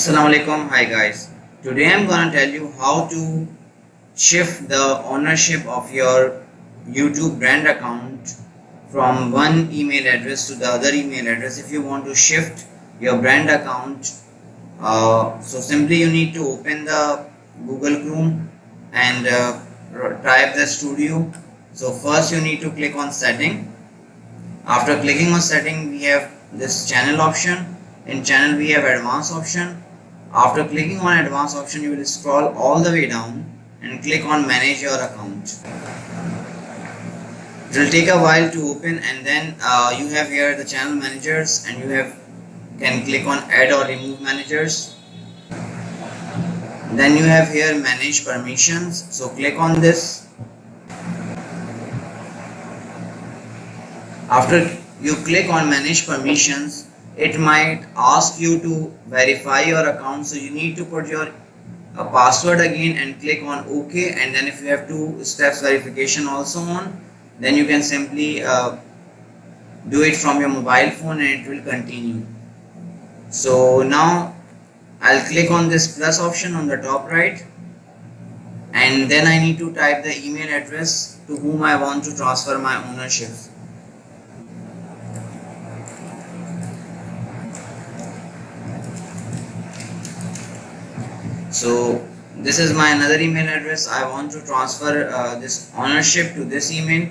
Assalamu alaikum. Hi guys. Today I'm gonna tell you how to shift the ownership of your YouTube brand account from one email address to the other email address. If you want to shift your brand account, so simply you need to open the Google Chrome and type the studio. So first you need to click on setting. After clicking on setting, we have this channel option. In channel we have advanced option. After clicking on advanced option, you will scroll all the way down and click on manage your account. It will take a while to open, and then you have here the channel managers, and you can click on add or remove managers. Then you have here manage permissions, so click on this. After you click on manage permissions, it might ask you to verify your account, so you need to put your password again and click on OK, and then if you have 2 steps verification also on, then you can simply do it from your mobile phone and it will continue. So now I'll click on this plus option on the top right, and then I need to type the email address to whom I want to transfer my ownership. So this is my another email address. I want to transfer this ownership to this email.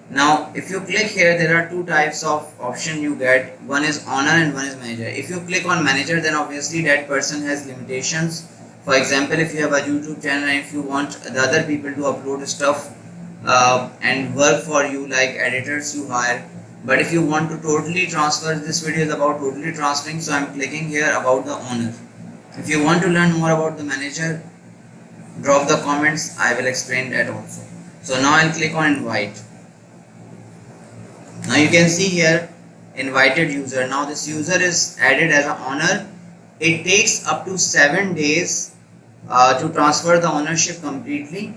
Now if you click here, there are 2 types of option you get. One is owner and one is manager. If you click on manager, then obviously that person has limitations. For example, if you have a YouTube channel and if you want the other people to upload stuff and work for you, like editors you hire. But if you want to totally transfer, this video is about totally transferring, so I'm clicking here about the owner. If you want to learn more about the manager, drop the comments, I will explain that also. So now I'll click on invite. Now you can see here invited user. Now this user is added as an owner. It takes up to 7 days to transfer the ownership completely,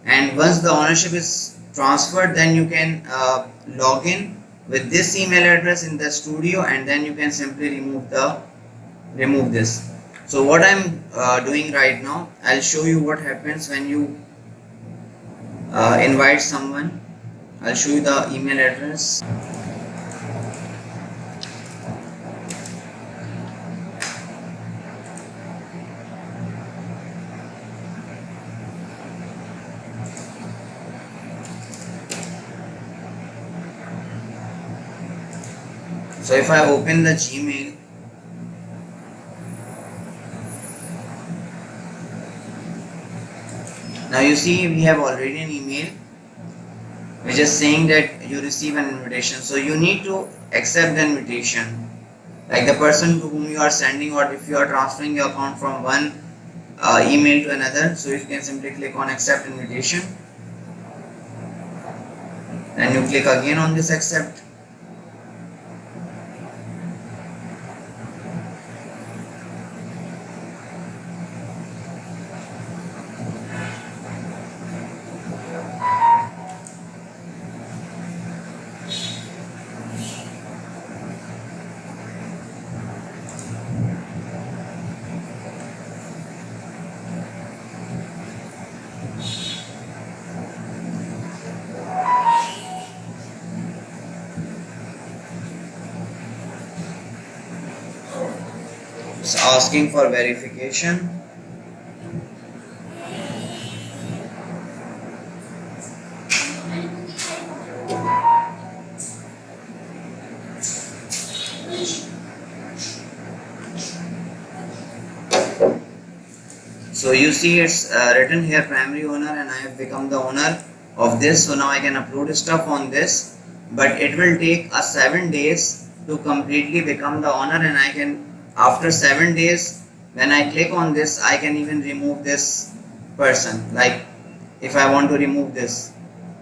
and once the ownership is transferred, then you can log in with this email address in the studio, and then you can simply remove this. So what I'm doing right now, I'll show you what happens when you invite someone. I'll show you the email address. So if I open the Gmail, now you see we have already an email which is saying that you receive an invitation. So you need to accept the invitation, like the person to whom you are sending, or if you are transferring your account from one email to another. So you can simply click on accept invitation, then you click again on this accept. It's asking for verification. So you see it's written here primary owner, and I have become the owner of this. So now I can upload stuff on this, but it will take 7 days to completely become the owner, and I can, after 7 days, when I click on this, I can even remove this person, like if I want to remove this.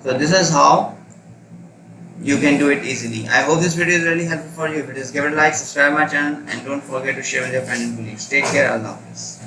So this is how you can do it easily. I hope this video is really helpful for you. If it is, give it a like, subscribe my channel, and don't forget to share with your friends and colleagues. Take care. Allah Hafiz.